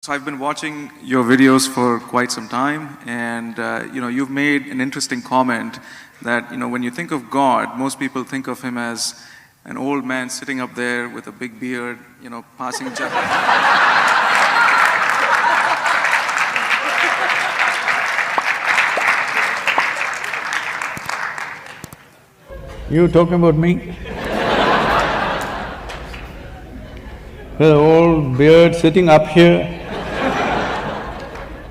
So I've been watching your videos for quite some time, and you've made an interesting comment that when you think of God, most people think of him as an old man sitting up there with a big beard, passing. You talking about me? The old beard sitting up here.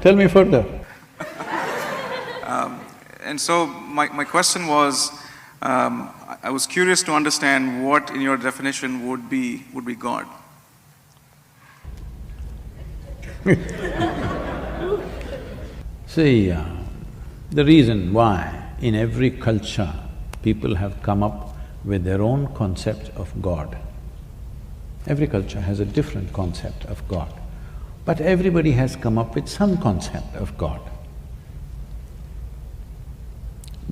Tell me further. And so my question was, I was curious to understand what in your definition would be God. See, the reason why in every culture people have come up with their own concept of God. Every culture has a different concept of God, but everybody has come up with some concept of God.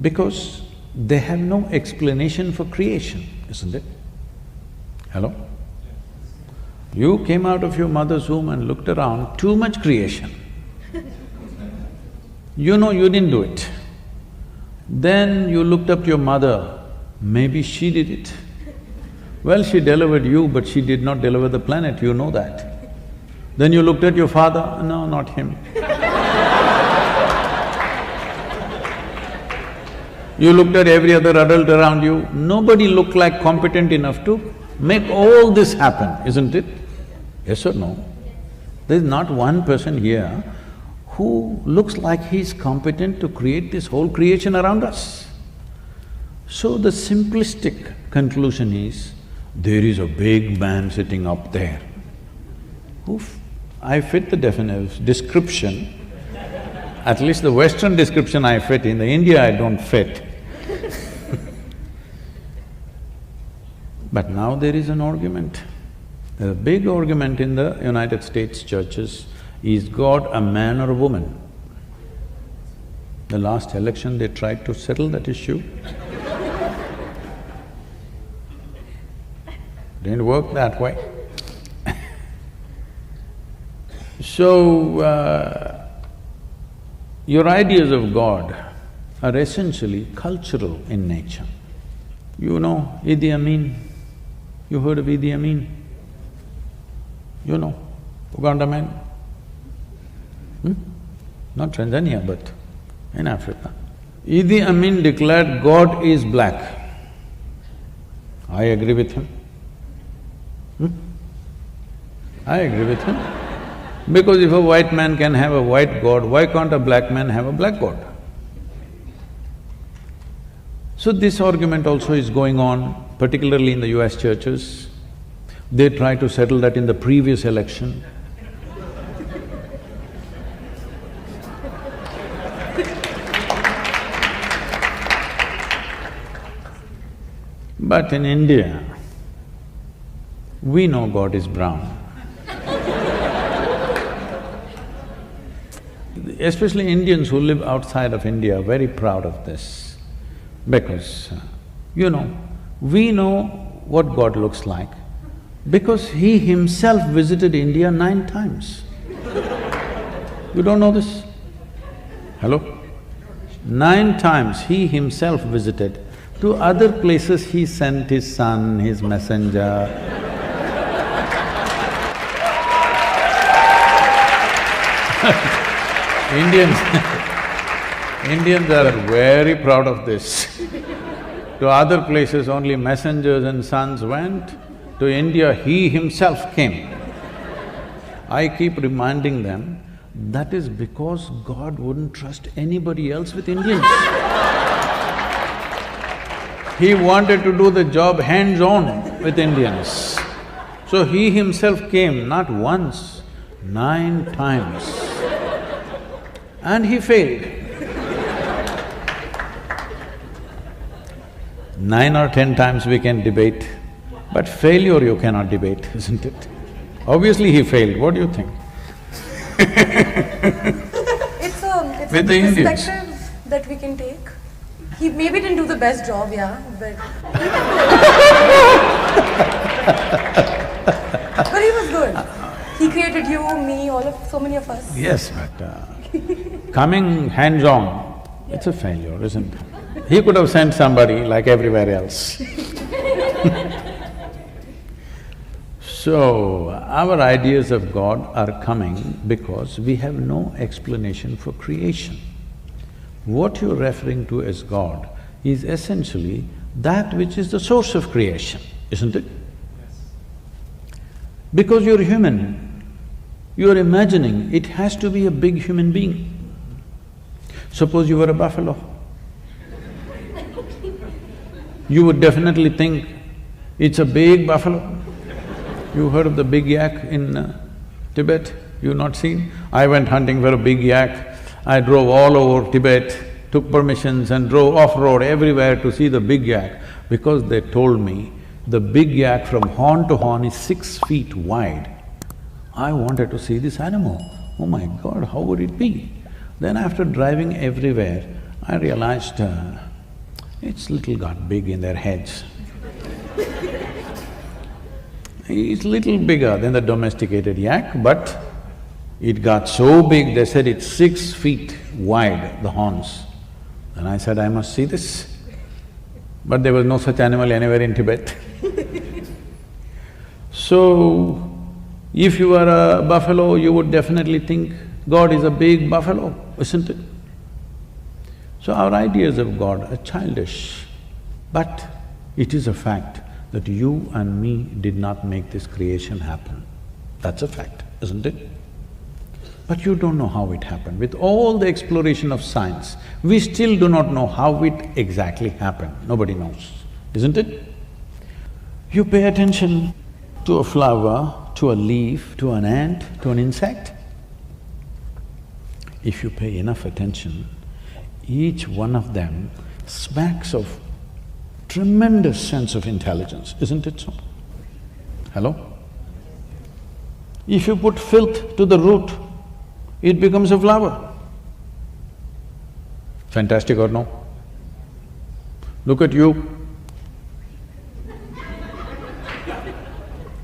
Because they have no explanation for creation, isn't it? Hello? You came out of your mother's womb and looked around, too much creation. You know you didn't do it. Then you looked up to your mother, maybe she did it. Well, she delivered you, but she did not deliver the planet, you know that. Then you looked at your father, no, not him. You looked at every other adult around you, nobody looked like competent enough to make all this happen, isn't it? Yes or no? There's not one person here who looks like he's competent to create this whole creation around us. So the simplistic conclusion is, there is a big man sitting up there. Oof, I fit the description, at least the Western description I fit, in the India I don't fit. But now there is an argument. There's a big argument in the United States churches, is God a man or a woman? The last election they tried to settle that issue. Didn't work that way. So, your ideas of God are essentially cultural in nature. You know Idi Amin? You heard of Idi Amin? You know, Uganda man? Not Tanzania, but in Africa. Idi Amin declared God is black. I agree with him. I agree with him. Because if a white man can have a white God, why can't a black man have a black God? So this argument also is going on, particularly in the US churches. They tried to settle that in the previous election. But in India, we know God is brown. Especially Indians who live outside of India are very proud of this, because, we know what God looks like because He Himself visited India 9 times. You don't know this? Hello? 9 times He Himself visited. To other places He sent His son, His messenger. Indians are very proud of this. To other places only messengers and sons went, to India He Himself came. I keep reminding them, that is because God wouldn't trust anybody else with Indians. He wanted to do the job hands-on with Indians. So He Himself came not once, 9 times. And He failed. 9 or 10 times we can debate, but failure you cannot debate, isn't it? Obviously He failed, what do you think? It's a perspective that we can take. He maybe didn't do the best job, yeah, but… but he was good. He created you, me, so many of us. Yes, but coming hands-on, it's a failure, isn't it? He could have sent somebody like everywhere else. So, our ideas of God are coming because we have no explanation for creation. What you're referring to as God is essentially that which is the source of creation, isn't it? Because you're human, you're imagining it has to be a big human being. Suppose you were a buffalo. You would definitely think it's a big buffalo. You heard of the big yak in Tibet? You've not seen? I went hunting for a big yak. I drove all over Tibet, took permissions and drove off-road everywhere to see the big yak because they told me the big yak from horn to horn is 6 feet wide. I wanted to see this animal. Oh my God, how would it be? Then after driving everywhere, I realized it's little got big in their heads. It's little bigger than the domesticated yak, but it got so big, they said it's 6 feet wide, the horns. And I said, I must see this. But there was no such animal anywhere in Tibet. So, if you are a buffalo, you would definitely think God is a big buffalo, isn't it? So our ideas of God are childish, but it is a fact that you and me did not make this creation happen. That's a fact, isn't it? But you don't know how it happened. With all the exploration of science, we still do not know how it exactly happened. Nobody knows, isn't it? You pay attention to a flower, to a leaf, to an ant, to an insect. If you pay enough attention, each one of them smacks of tremendous sense of intelligence, isn't it so? Hello? If you put filth to the root, it becomes a flower. Fantastic or no? Look at you.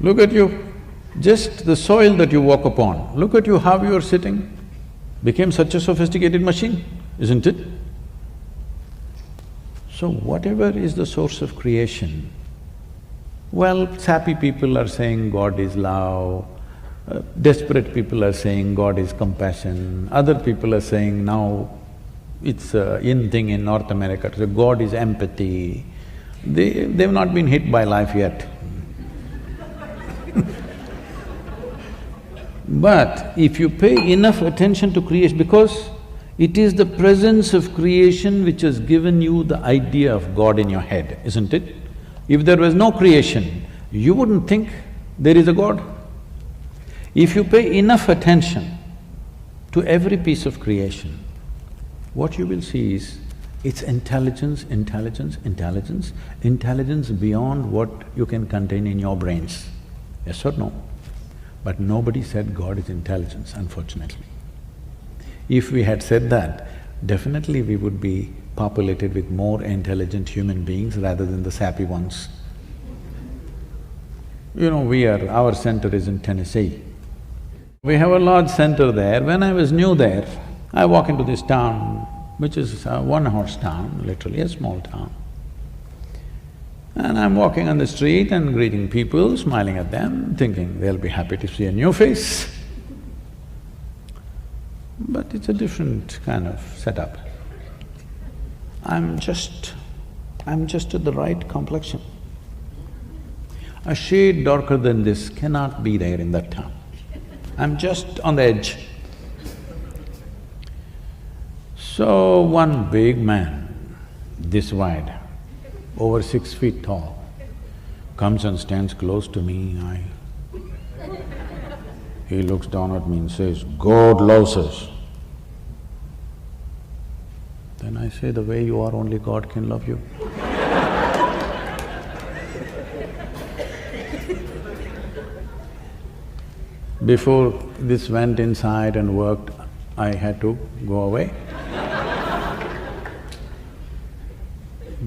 Look at you. Just the soil that you walk upon, look at you how you are sitting. Became such a sophisticated machine, isn't it? So whatever is the source of creation, well, sappy people are saying God is love, desperate people are saying God is compassion, other people are saying now it's a in thing in North America, so God is empathy. They've not been hit by life yet. But if you pay enough attention to creation, because it is the presence of creation which has given you the idea of God in your head, isn't it? If there was no creation, you wouldn't think there is a God. If you pay enough attention to every piece of creation, what you will see is it's intelligence, intelligence, intelligence, intelligence beyond what you can contain in your brains. Yes or no? But nobody said God is intelligence, unfortunately. If we had said that, definitely we would be populated with more intelligent human beings rather than the sappy ones. You know, our center is in Tennessee. We have a large center there. When I was new there, I walk into this town, which is a one-horse town, literally a small town. And I'm walking on the street and greeting people, smiling at them, thinking they'll be happy to see a new face. But it's a different kind of setup. I'm just at the right complexion. A shade darker than this cannot be there in that town. I'm just on the edge. So one big man, this wide, over 6 feet tall, comes and stands close to me. He looks down at me and says, "God loves us." Then I say, "The way you are, only God can love you." Before this went inside and worked, I had to go away.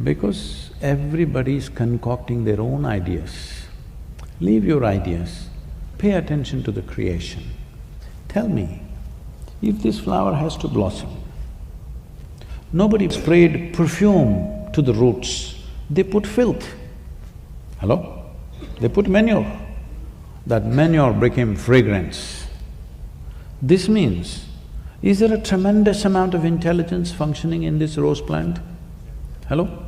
Because everybody is concocting their own ideas. Leave your ideas, Pay attention to the creation. Tell me, if this flower has to blossom, nobody sprayed perfume to the roots, they put filth. Hello? They put manure. That manure became fragrance. This means, is there a tremendous amount of intelligence functioning in this rose plant? Hello?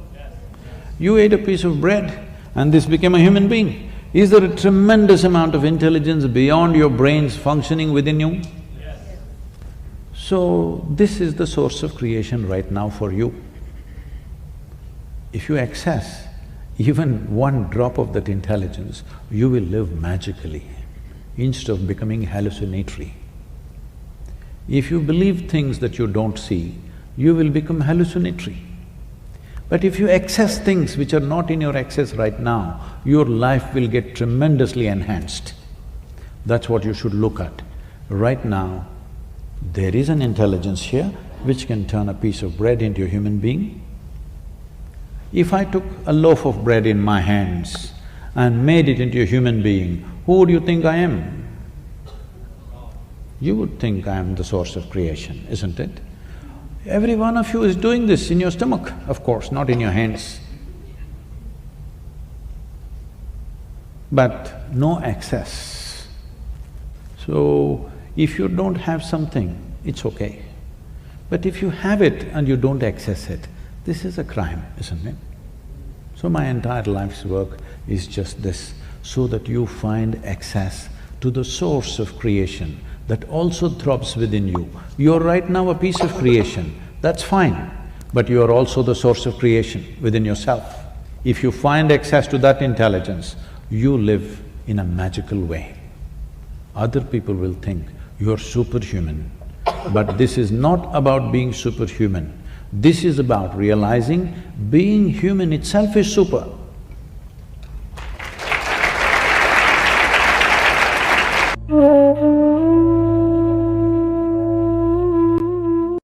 You ate a piece of bread and this became a human being. Is there a tremendous amount of intelligence beyond your brains functioning within you? Yes. So, this is the source of creation right now for you. If you access even one drop of that intelligence, you will live magically instead of becoming hallucinatory. If you believe things that you don't see, you will become hallucinatory. But if you access things which are not in your access right now, your life will get tremendously enhanced. That's what you should look at. Right now, there is an intelligence here which can turn a piece of bread into a human being. If I took a loaf of bread in my hands and made it into a human being, who would you think I am? You would think I am the source of creation, isn't it? Every one of you is doing this in your stomach, of course, not in your hands. But no access. So, if you don't have something, it's okay. But if you have it and you don't access it, this is a crime, isn't it? So my entire life's work is just this, so that you find access to the source of creation that also throbs within you. You're right now a piece of creation, that's fine, but you are also the source of creation within yourself. If you find access to that intelligence, you live in a magical way. Other people will think you're superhuman, but this is not about being superhuman. This is about realizing being human itself is super.